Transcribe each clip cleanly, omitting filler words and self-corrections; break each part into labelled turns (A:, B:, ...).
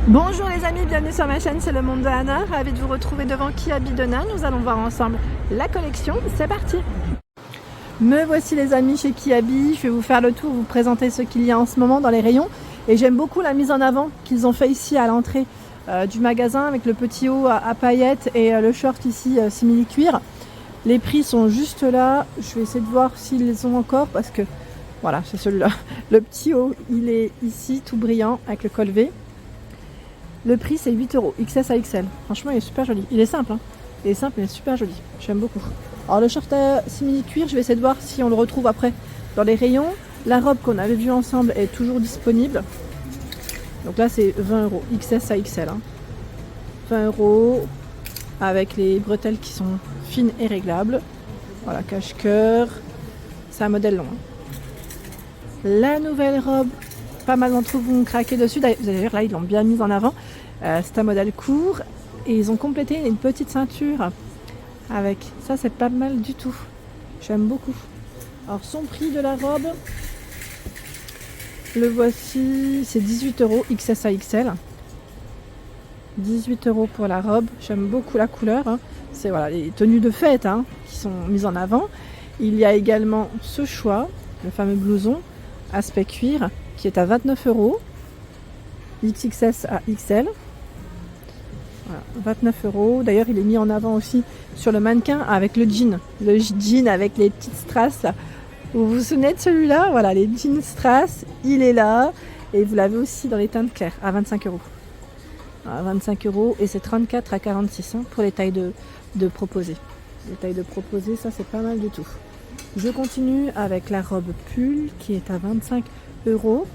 A: Bonjour les amis, bienvenue sur ma chaîne, c'est le monde de Anna. Ravie de vous retrouver devant Kiabi de Nantes. Nous allons voir ensemble la collection, c'est parti. Me voici les amis chez Kiabi, je vais vous faire le tour, vous présenter ce qu'il y a en ce moment dans les rayons. Et j'aime beaucoup la mise en avant qu'ils ont fait ici à l'entrée du magasin avec le petit haut à paillettes et le short ici simili-cuir. Les prix sont juste là, je vais essayer de voir s'ils les ont encore parce que voilà, c'est celui-là. Le petit haut, il est ici tout brillant avec le col V. Le prix c'est 8 €, XS à XL. Franchement il est super joli. Il est simple, hein. Il est simple mais super joli. J'aime beaucoup. Alors le short simili cuir, je vais essayer de voir si on le retrouve après dans les rayons. La robe qu'on avait vue ensemble est toujours disponible. Donc là c'est 20 €, XS à XL. Hein. 20 € avec les bretelles qui sont fines et réglables. Voilà, cache-cœur. C'est un modèle long. Hein. La nouvelle robe. Pas mal d'entre vous ont craqué dessus. D'ailleurs, là, ils l'ont bien mise en avant. C'est un modèle court. Et ils ont complété une petite ceinture avec. Ça, c'est pas mal du tout. J'aime beaucoup. Alors, son prix de la robe, le voici. C'est 18 € XS à XL. 18 € pour la robe. J'aime beaucoup la couleur. Hein. C'est voilà, les tenues de fête hein, qui sont mises en avant. Il y a également ce choix, le fameux blouson aspect cuir, qui est à 29 €, XXS à XL. Voilà, 29 €. D'ailleurs, il est mis en avant aussi sur le mannequin avec le jean. Le jean avec les petites strass. Là. Vous vous souvenez de celui-là? Voilà, les jeans strass, il est là. Et vous l'avez aussi dans les teintes claires, à 25 €. À 25 € et c'est 34 à 46 hein, pour les tailles de proposées. Les tailles de proposées, ça c'est pas mal du tout. Je continue avec la robe pull qui est à 25 €.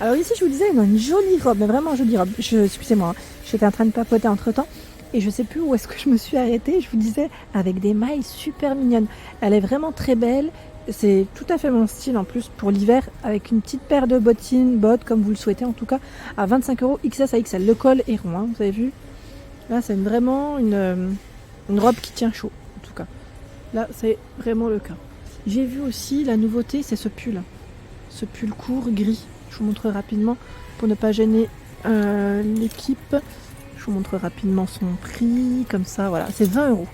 A: Alors ici je vous disais, il y a une jolie robe, mais vraiment jolie robe. Excusez-moi, hein, j'étais en train de papoter entre temps et je sais plus où est-ce que je me suis arrêtée. Je vous disais avec des mailles super mignonnes. Elle est vraiment très belle. C'est tout à fait mon style en plus pour l'hiver avec une petite paire de bottes comme vous le souhaitez en tout cas à 25 € XS à XL. Le col est rond, hein, vous avez vu. Là c'est vraiment une robe qui tient chaud en tout cas. Là c'est vraiment le cas. J'ai vu aussi la nouveauté, c'est ce pull. Ce pull court gris. Je vous montre rapidement pour ne pas gêner l'équipe. Je vous montre rapidement son prix. Comme ça, voilà. C'est 20 €.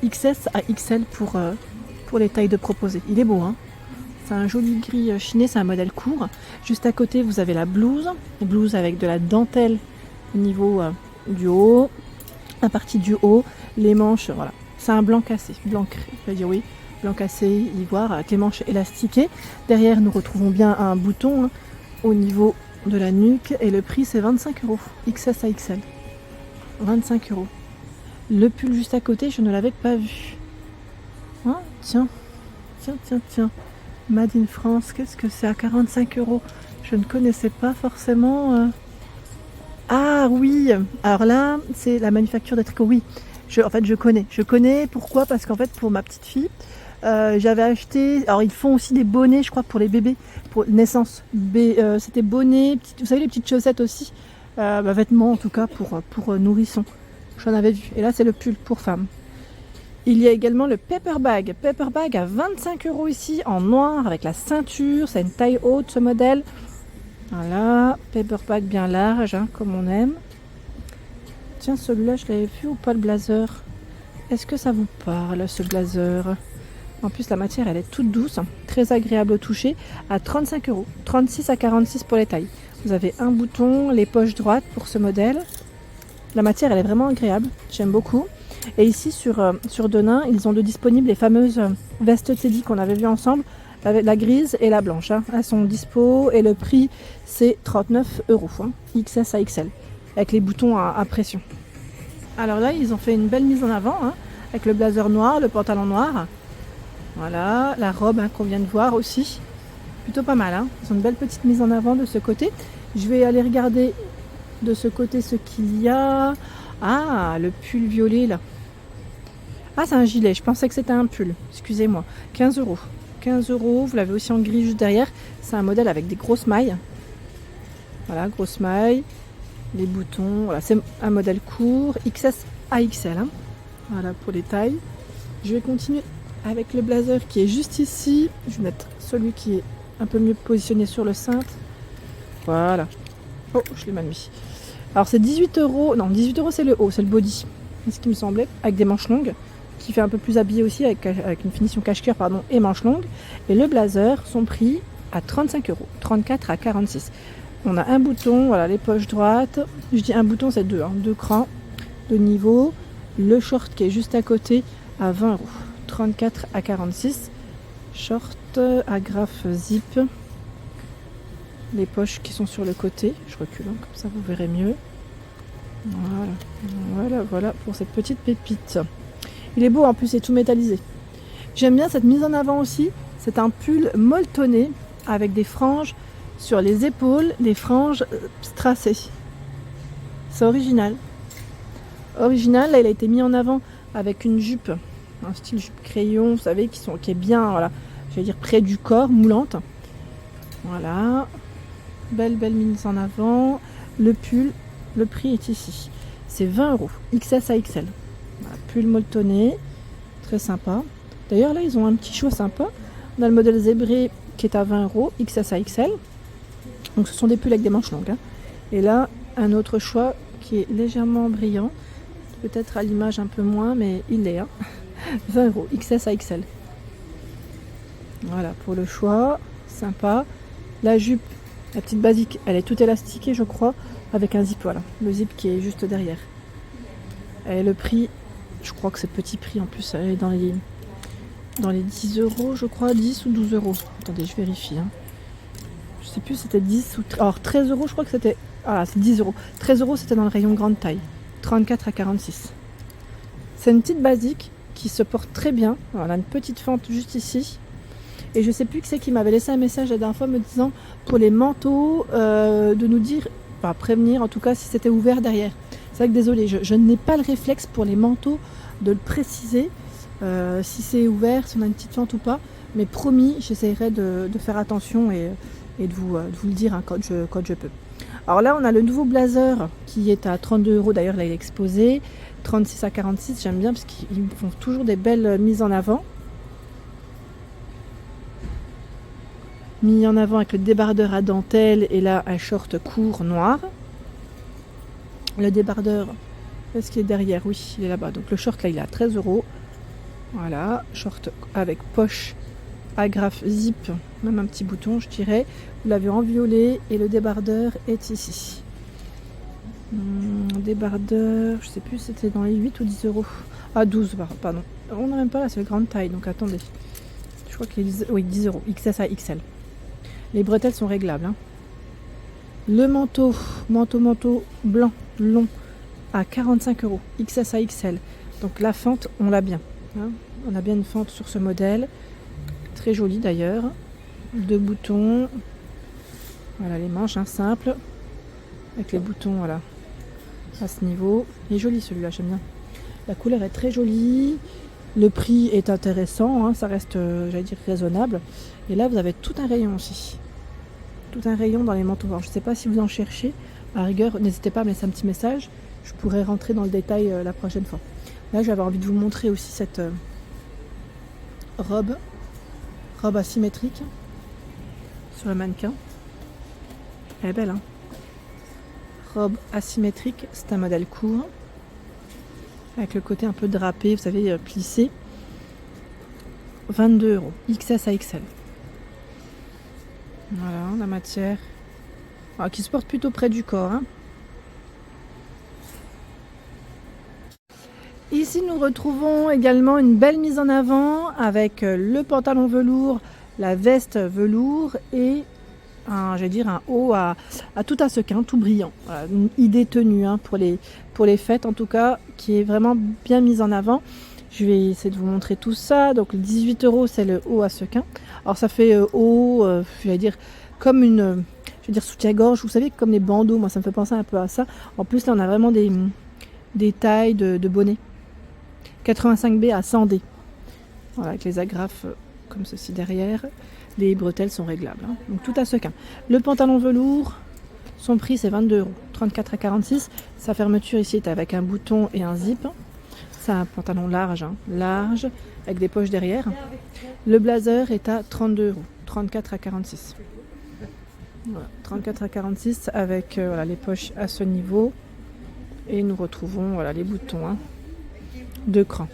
A: XS à XL pour les tailles de proposées. Il est beau, hein. C'est un joli gris chiné, c'est un modèle court. Juste à côté, vous avez la blouse. Une blouse avec de la dentelle au niveau du haut. La partie du haut, les manches, voilà. C'est un blanc cassé. Blanc, je vais dire oui. Blanc cassé, ivoire, avec les manches élastiquées. Derrière, nous retrouvons bien un bouton hein, au niveau de la nuque. Et le prix, c'est 25 €. XS à XL. 25 €. Le pull juste à côté, je ne l'avais pas vu. Hein tiens. Made in France, qu'est-ce que c'est à 45 €? Je ne connaissais pas forcément. Ah oui, alors là, c'est la manufacture de tricot. Oui, en fait, je connais. Je connais pourquoi? Parce qu'en fait, pour ma petite fille, j'avais acheté. Alors, ils font aussi des bonnets, je crois, pour les bébés, pour naissance. C'était bonnet, vous savez, les petites chaussettes aussi, vêtements en tout cas pour nourrissons. J'en avais vu. Et là, c'est le pull pour femmes. Il y a également le paper bag. Paper bag à 25 € ici, en noir, avec la ceinture. C'est une taille haute, ce modèle. Voilà, paper bag bien large, hein, comme on aime. Tiens, celui-là, je l'avais vu ou pas, le blazer? Est-ce que ça vous parle, ce blazer? En plus, la matière, elle est toute douce, très agréable au toucher, à 35 €. 36 à 46 pour les tailles. Vous avez un bouton, les poches droites pour ce modèle. La matière, elle est vraiment agréable. J'aime beaucoup. Et ici, sur Denain, ils ont de disponibles les fameuses vestes Teddy qu'on avait vues ensemble. La grise et la blanche. Hein. Elles sont dispo et le prix, c'est 39 €. Hein. XS à XL. Avec les boutons à pression. Alors là, ils ont fait une belle mise en avant. Hein, avec le blazer noir, le pantalon noir. Voilà, la robe hein, qu'on vient de voir aussi. Plutôt pas mal. Hein. Ils ont une belle petite mise en avant de ce côté. Je vais aller regarder de ce côté ce qu'il y a. Ah, le pull violet là. Ah, c'est un gilet. Je pensais que c'était un pull. Excusez-moi. 15 €. 15 €. Vous l'avez aussi en gris juste derrière. C'est un modèle avec des grosses mailles. Voilà, grosses mailles. Les boutons. Voilà, c'est un modèle court. XS à XL. Hein. Voilà pour les tailles. Je vais continuer avec le blazer qui est juste ici. Je vais mettre celui qui est un peu mieux positionné sur le cintre. Voilà. Oh, je l'ai mal mis. Alors c'est 18 euros, non 18 euros c'est le haut, c'est le body, c'est ce qui me semblait, avec des manches longues, qui fait un peu plus habillé aussi, avec une finition cache-cœur pardon, et manches longues. Et le blazer, son prix à 35 euros, 34 à 46. On a un bouton, voilà les poches droites, je dis un bouton c'est deux, deux crans de niveau. Le short qui est juste à côté à 20 euros, 34 à 46. Short, agrafe, zip. Les poches qui sont sur le côté, je recule hein, comme ça vous verrez mieux. Voilà pour cette petite pépite. Il est beau en plus, c'est tout métallisé. J'aime bien cette mise en avant aussi. C'est un pull molletonné avec des franges sur les épaules, des franges strassées. C'est original. Original, là il a été mis en avant avec une jupe, un style jupe crayon, vous savez, qui est bien, voilà, je vais dire près du corps, moulante. Voilà. Belle mise en avant. Le pull, le prix est ici. C'est 20 euros, XS à XL. Voilà, pull molletonné, très sympa. D'ailleurs là ils ont un petit choix sympa. On a le modèle zébré qui est à 20 euros, XS à XL. Donc ce sont des pulls avec des manches longues. Hein. Et là un autre choix qui est légèrement brillant. Peut-être à l'image un peu moins, mais il l'est. Hein. 20 euros, XS à XL. Voilà pour le choix, sympa. La jupe, la petite basique, elle est toute élastiquée je crois, avec un zip, voilà. Le zip qui est juste derrière. Et le prix, je crois que c'est petit prix en plus, elle est dans les 10 euros je crois, 10 ou 12 euros. Attendez, je vérifie. Hein. Je sais plus si c'était 10 ou... Alors 13 euros je crois que c'était... Ah c'est 10 euros. 13 euros c'était dans le rayon grande taille. 34 à 46. C'est une petite basique qui se porte très bien. Voilà, une petite fente juste ici. Et je sais plus qui c'est qui m'avait laissé un message la dernière fois me disant pour les manteaux de nous dire, enfin prévenir en tout cas si c'était ouvert derrière. C'est vrai que désolé, je n'ai pas le réflexe pour les manteaux de le préciser si c'est ouvert, si on a une petite fente ou pas. Mais promis, j'essaierai de faire attention et de vous le dire hein, quand je peux. Alors là, on a le nouveau blazer qui est à 32 euros. D'ailleurs, là, il est exposé. 36 à 46, j'aime bien parce qu'ils font toujours des belles mises en avant. Mis en avant avec le débardeur à dentelle et là, un short court noir. Le débardeur, est-ce qu'il est derrière? Oui, il est là-bas. Donc le short, là, il est à 13 euros. Voilà, short avec poche, agrafe, zip, même un petit bouton, je dirais. Vous l'avez en violet et le débardeur est ici. Débardeur, je sais plus, c'était dans les 8 ou 10 euros. Ah, 12, pardon. On n'a même pas là, c'est la grande taille, donc attendez. Je crois qu'il est 10 euros, XS à XL. Les bretelles sont réglables. Hein. Le manteau blanc, long, à 45 euros, XS à XL. Donc la fente, on l'a bien. Hein. On a bien une fente sur ce modèle. Très joli d'ailleurs. 2 boutons. Voilà les manches, hein, simples. Avec les boutons, voilà. À ce niveau. Il est joli celui-là, j'aime bien. La couleur est très jolie. Le prix est intéressant. Hein, ça reste, j'allais dire, raisonnable. Et là, vous avez tout un rayon aussi. Tout un rayon dans les manteaux. Alors, je ne sais pas si vous en cherchez. À rigueur, n'hésitez pas à me laisser un petit message. Je pourrais rentrer dans le détail la prochaine fois. Là, j'avais envie de vous montrer aussi cette robe asymétrique sur le mannequin. Elle est belle, hein. Robe asymétrique, c'est un modèle court avec le côté un peu drapé, vous savez, plissé. 22 euros, XS à XL. Voilà, la matière. Alors, qui se porte plutôt près du corps. Hein. Ici, nous retrouvons également une belle mise en avant avec le pantalon velours, la veste velours et un haut à tout à sequin, tout brillant. Voilà, une idée tenue hein, pour les fêtes en tout cas, qui est vraiment bien mise en avant. Je vais essayer de vous montrer tout ça. Donc 18 euros, c'est le haut à sequin. Alors ça fait haut, comme une, soutien-gorge. Vous savez, comme les bandeaux, moi ça me fait penser un peu à ça. En plus là, on a vraiment des tailles de bonnets. 85B à 100D. Voilà, avec les agrafes comme ceci derrière. Les bretelles sont réglables. Hein. Donc tout à sequin. Le pantalon velours, son prix c'est 22 euros. 34 à 46. Sa fermeture ici est avec un bouton et un zip. C'est un pantalon large, hein, large, avec des poches derrière. Le blazer est à 32 euros. 34 à 46. Voilà, 34 à 46 avec voilà, les poches à ce niveau. Et nous retrouvons voilà, les boutons de cran.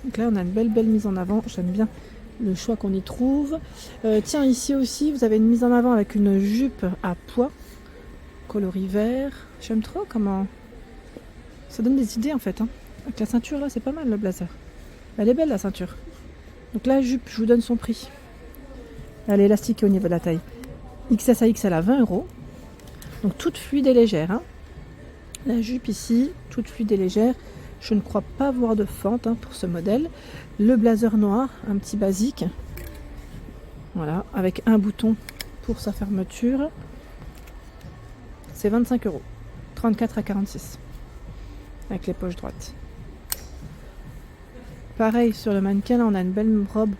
A: Donc là on a une belle mise en avant. J'aime bien le choix qu'on y trouve. Tiens, ici aussi vous avez une mise en avant avec une jupe à pois coloris vert. J'aime trop comment ça donne des idées en fait. Avec la ceinture là c'est pas mal le blazer. Elle est belle la ceinture. Donc la jupe, je vous donne son prix. Elle est élastique au niveau de la taille. XS à XL à 20 €. Donc toute fluide et légère. La jupe ici, toute fluide et légère. Je ne crois pas voir de fente pour ce modèle. Le blazer noir, un petit basique. Voilà, avec un bouton pour sa fermeture. C'est 25 €. 34 à 46. Avec les poches droites. Pareil, sur le mannequin, là, on a une belle robe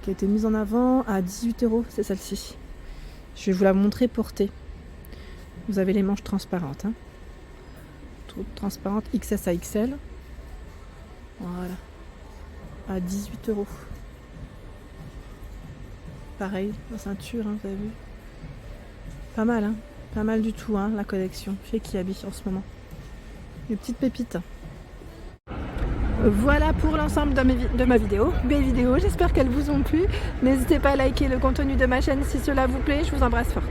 A: qui a été mise en avant à 18 €. C'est celle-ci. Je vais vous la montrer portée. Vous avez les manches transparentes. Toutes transparentes, XS à XL. Voilà. À 18 €. Pareil, la ceinture, vous avez vu. Pas mal, pas mal du tout, la collection chez Kiabi en ce moment. Des petites pépites. Voilà pour l'ensemble de ma vidéo. Mes vidéos, j'espère qu'elles vous ont plu. N'hésitez pas à liker le contenu de ma chaîne si cela vous plaît. Je vous embrasse fort.